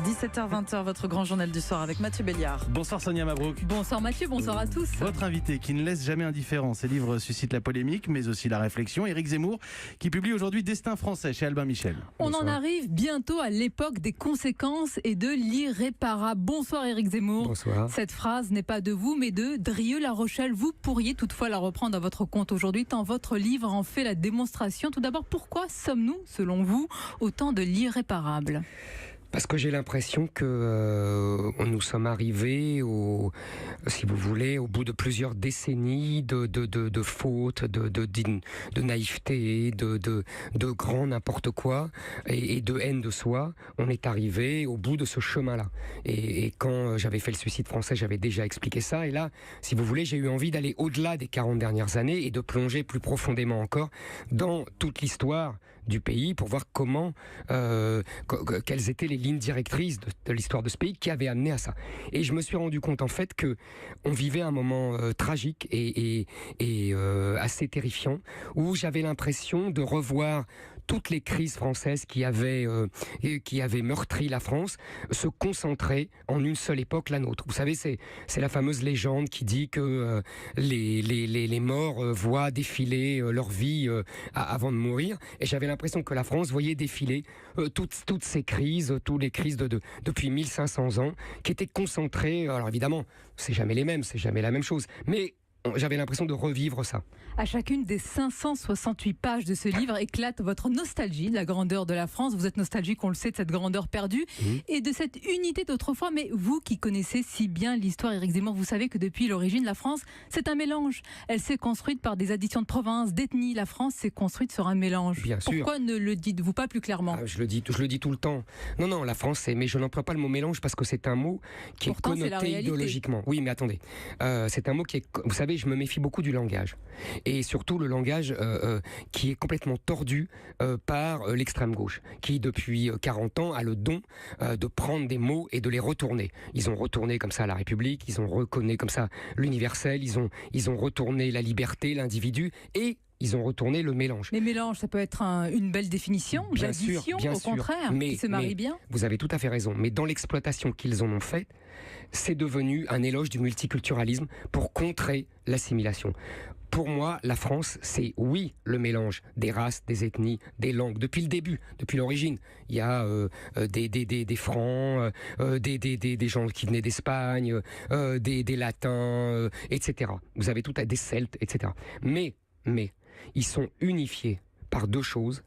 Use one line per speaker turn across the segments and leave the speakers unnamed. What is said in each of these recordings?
17h-20h, votre grand journal du soir avec Mathieu Béliard.
Bonsoir Sonia Mabrouk.
Bonsoir Mathieu, bonsoir à tous.
Votre invité qui ne laisse jamais indifférent. Ses livres suscitent la polémique, mais aussi la réflexion. Éric Zemmour, qui publie aujourd'hui Destin français chez Albin Michel.
On en arrive bientôt à l'époque des conséquences et de l'irréparable. Bonsoir Éric Zemmour.
Bonsoir.
Cette phrase n'est pas de vous, mais de Drieux-La Rochelle. Vous pourriez toutefois la reprendre à votre compte aujourd'hui, tant votre livre en fait la démonstration. Tout d'abord, pourquoi sommes-nous, selon vous, au temps de l'irréparable ?
Parce que j'ai l'impression que nous sommes arrivés, si vous voulez, au bout de plusieurs décennies de fautes, de naïveté, de grand n'importe quoi et de haine de soi. On est arrivé au bout de ce chemin-là. Et quand j'avais fait le suicide français, j'avais déjà expliqué ça. Et là, si vous voulez, j'ai eu envie d'aller au-delà des 40 dernières années et de plonger plus profondément encore dans toute l'histoire du pays pour voir quelles étaient les lignes directrices de l'histoire de ce pays qui avaient amené à ça. Et je me suis rendu compte en fait que on vivait un moment tragique et assez terrifiant où j'avais l'impression de revoir toutes les crises françaises qui avaient meurtri la France se concentrer en une seule époque, la nôtre. Vous savez, c'est la fameuse légende qui dit que les morts voient défiler leur vie avant de mourir. Et j'avais l'impression que la France voyait défiler toutes ces crises, toutes les crises depuis 1500 ans, qui étaient concentrées. Alors évidemment, c'est jamais les mêmes, c'est jamais la même chose, mais j'avais l'impression de revivre ça.
À chacune des 568 pages de ce livre éclate votre nostalgie de la grandeur de la France. Vous êtes nostalgique, on le sait, de cette grandeur perdue et de cette unité d'autrefois. Mais vous qui connaissez si bien l'histoire, Éric Zemmour, vous savez que depuis l'origine, la France, c'est un mélange. Elle s'est construite par des additions de provinces, d'ethnies. La France s'est construite sur un mélange.
Bien sûr.
Pourquoi ne le dites-vous pas plus clairement ?
Je le dis tout le temps. Non, la France, mais je n'emploie pas le mot mélange parce que c'est un mot qui
Pourtant,
est connoté idéologiquement. Oui, mais attendez. C'est un mot qui est... Vous savez, je me méfie beaucoup du langage. Et surtout le langage qui est complètement tordu par l'extrême gauche, qui depuis 40 ans a le don de prendre des mots et de les retourner. Ils ont retourné comme ça la République, ils ont reconnu comme ça l'universel, ils ont retourné la liberté, l'individu, et ils ont retourné le mélange.
Mais mélange, ça peut être une belle définition, l'addition au contraire, qui se marie bien.
Vous avez tout à fait raison, mais dans l'exploitation qu'ils en ont faite, c'est devenu un éloge du multiculturalisme pour contrer l'assimilation. Pour moi, la France, c'est oui le mélange des races, des ethnies, des langues. Depuis le début, depuis l'origine, il y a des Francs, des gens qui venaient d'Espagne, des Latins, etc. Vous avez tout des Celtes, etc. Mais ils sont unifiés par deux choses.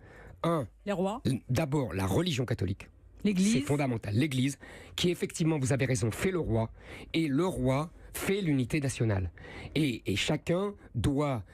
Les rois.
D'abord, la religion catholique.
L'Église.
C'est fondamental. L'Église, qui effectivement, vous avez raison, fait le roi. Et le roi fait l'unité nationale. Et chacun doit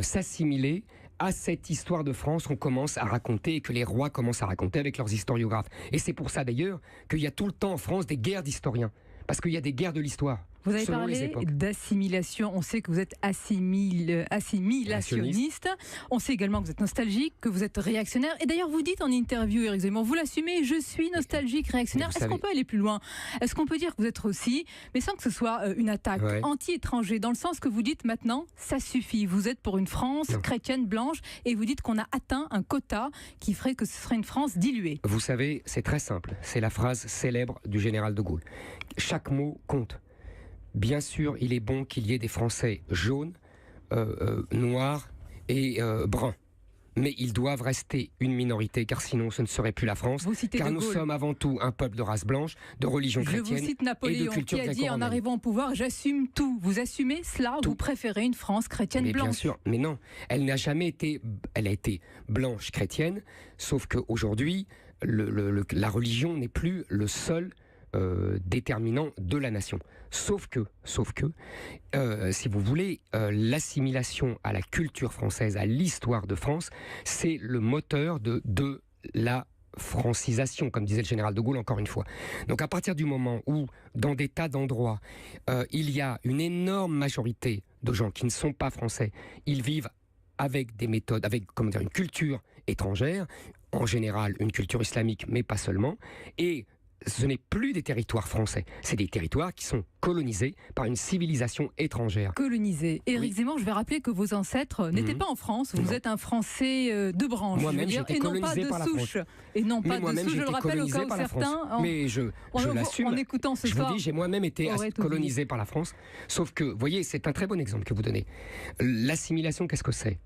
s'assimiler à cette histoire de France qu'on commence à raconter et que les rois commencent à raconter avec leurs historiographes. Et c'est pour ça d'ailleurs qu'il y a tout le temps en France des guerres d'historiens. Parce qu'il y a des guerres de l'histoire.
Vous avez parlé d'assimilation. On sait que vous êtes assimilationniste. On sait également que vous êtes nostalgique, que vous êtes réactionnaire. Et d'ailleurs, vous dites en interview, Éric Zemmour, vous l'assumez, je suis nostalgique, réactionnaire. Est-ce qu'on peut aller plus loin ? Est-ce qu'on peut dire que vous êtes aussi, mais sans que ce soit une attaque anti-étranger, dans le sens que vous dites maintenant, ça suffit. Vous êtes pour une France chrétienne blanche et vous dites qu'on a atteint un quota qui ferait que ce serait une France diluée.
Vous savez, c'est très simple. C'est la phrase célèbre du général de Gaulle. Chaque mot compte. Bien sûr, il est bon qu'il y ait des Français jaunes, noirs et bruns. Mais ils doivent rester une minorité, car sinon ce ne serait plus la France. Car nous sommes avant tout un peuple de race blanche, de religion chrétienne
et de culture gréco-romaine. Je vous cite Napoléon qui a dit en arrivant au pouvoir, j'assume tout. Vous assumez cela ou vous préférez une France chrétienne blanche ?
Bien sûr, mais non. Elle n'a jamais été... Elle a été blanche chrétienne, sauf qu'aujourd'hui, la religion n'est plus le seul... déterminant de la nation. Sauf que, si vous voulez, l'assimilation à la culture française, à l'histoire de France, c'est le moteur de la francisation, comme disait le général de Gaulle encore une fois. Donc à partir du moment où, dans des tas d'endroits, il y a une énorme majorité de gens qui ne sont pas français, ils vivent avec des méthodes, avec une culture étrangère, en général une culture islamique, mais pas seulement, et ce n'est plus des territoires français, c'est des territoires qui sont colonisés par une civilisation étrangère.
Colonisés. Éric Zemmour, je vais rappeler que vos ancêtres n'étaient pas en France, vous êtes un Français de branche,
moi-même, j'ai été
et non pas
colonisé
de
par la
souche.
France.
Et non pas
moi-même,
de souche, je le rappelle au cas où certains...
Mais je l'assume.
En écoutant ce
je
soir...
vous dis, j'ai moi-même été colonisé par la France, sauf que, vous voyez, c'est un très bon exemple que vous donnez. L'assimilation, qu'est-ce que c'est ?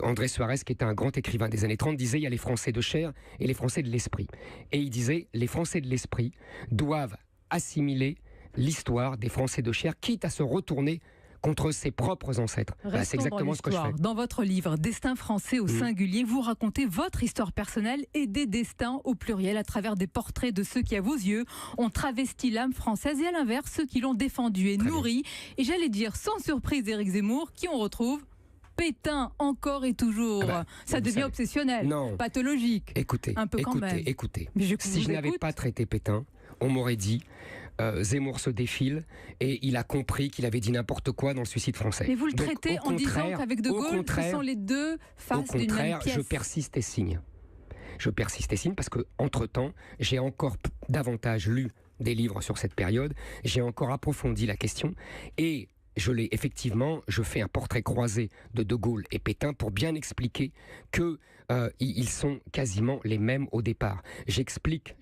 André Suarez, qui était un grand écrivain des années 30, disait il y a les Français de chair et les Français de l'esprit. Et il disait les Français de l'esprit doivent assimiler l'histoire des Français de chair, quitte à se retourner contre ses propres ancêtres. C'est exactement ce que je fais.
Dans votre livre Destin français au singulier, vous racontez votre histoire personnelle et des destins au pluriel à travers des portraits de ceux qui, à vos yeux, ont travesti l'âme française et à l'inverse, ceux qui l'ont défendue et nourrie. Et j'allais dire, sans surprise, Éric Zemmour, qui on retrouve Pétain, encore et toujours. Ça devient obsessionnel, pathologique.
Écoutez,
un peu quand même.
Si je n'avais pas traité Pétain, on m'aurait dit Zemmour se défile et il a compris qu'il avait dit n'importe quoi dans le suicide français.
Mais vous le traitez en disant qu'avec De Gaulle, ce sont les deux faces d'une même pièce.
Je persiste et signe. Je persiste et signe parce que entre-temps, j'ai encore davantage lu des livres sur cette période, j'ai encore approfondi la question et je fais un portrait croisé de Gaulle et Pétain pour bien expliquer que ils sont quasiment les mêmes au départ. J'explique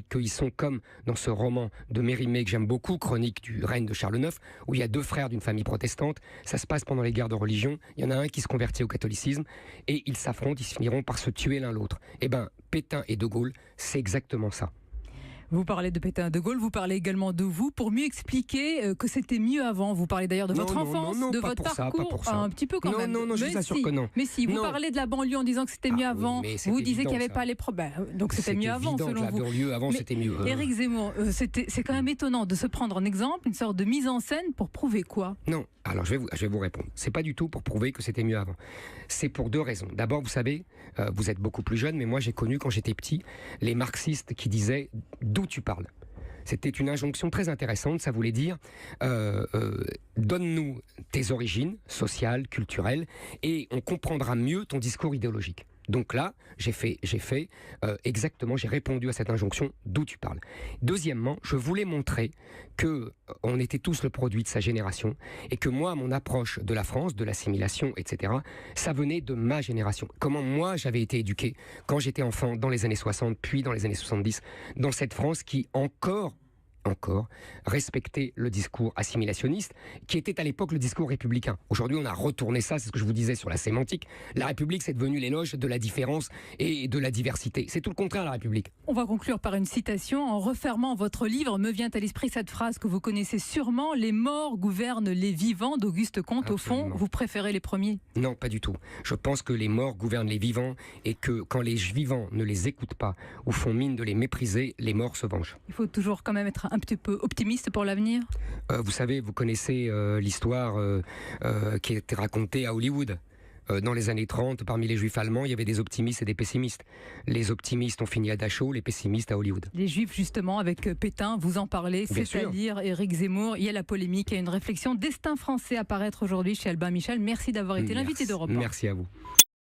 qu'ils sont comme dans ce roman de Mérimée que j'aime beaucoup, Chronique du règne de Charles IX, où il y a deux frères d'une famille protestante, ça se passe pendant les guerres de religion, il y en a un qui se convertit au catholicisme, et ils s'affrontent, ils finiront par se tuer l'un l'autre. Eh bien, Pétain et De Gaulle, c'est exactement ça.
Vous parlez de Pétain et De Gaulle, vous parlez également de vous pour mieux expliquer que c'était mieux avant. Vous parlez d'ailleurs de votre enfance, de votre parcours, un petit peu quand même.
Non, je vous assure que non.
Mais si, vous parlez de la banlieue en disant que c'était mieux avant, vous disiez qu'il n'y avait pas les problèmes. Donc c'était mieux avant, selon vous.
La banlieue avant, c'était mieux.
Éric Zemmour, c'est quand même étonnant de se prendre en exemple, une sorte de mise en scène pour prouver quoi ?
Non, alors je vais vous répondre. C'est pas du tout pour prouver que c'était mieux avant. C'est pour deux raisons. D'abord, vous savez, vous êtes beaucoup plus jeune, mais moi j'ai connu quand j'étais petit les marxistes qui disaient d'où tu parles. C'était une injonction très intéressante, ça voulait dire donne-nous tes origines sociales, culturelles, et on comprendra mieux ton discours idéologique. Donc là, j'ai répondu à cette injonction d'où tu parles. Deuxièmement, je voulais montrer que on était tous le produit de sa génération et que moi, mon approche de la France, de l'assimilation, etc., ça venait de ma génération. Comment moi, j'avais été éduqué quand j'étais enfant dans les années 60, puis dans les années 70, dans cette France qui encore respecter le discours assimilationniste, qui était à l'époque le discours républicain. Aujourd'hui, on a retourné ça, c'est ce que je vous disais sur la sémantique. La République, c'est devenu l'éloge de la différence et de la diversité. C'est tout le contraire, la République.
On va conclure par une citation. En refermant votre livre, me vient à l'esprit cette phrase que vous connaissez sûrement. Les morts gouvernent les vivants d'Auguste Comte. Absolument. Au fond, vous préférez les premiers ?
Non, pas du tout. Je pense que les morts gouvernent les vivants et que quand les vivants ne les écoutent pas ou font mine de les mépriser, les morts se vengent.
Il faut toujours quand même être un petit peu optimiste pour l'avenir ?
Vous savez, vous connaissez l'histoire qui a été racontée à Hollywood. Dans les années 30, parmi les juifs allemands, il y avait des optimistes et des pessimistes. Les optimistes ont fini à Dachau, les pessimistes à Hollywood.
Les juifs, justement, avec Pétain, vous en parlez, c'est à lire, Éric Zemmour. Il y a la polémique, il y a une réflexion. Destin français à paraître aujourd'hui chez Albin Michel. Merci d'avoir été l'invité d'Europe 1.
Merci à vous.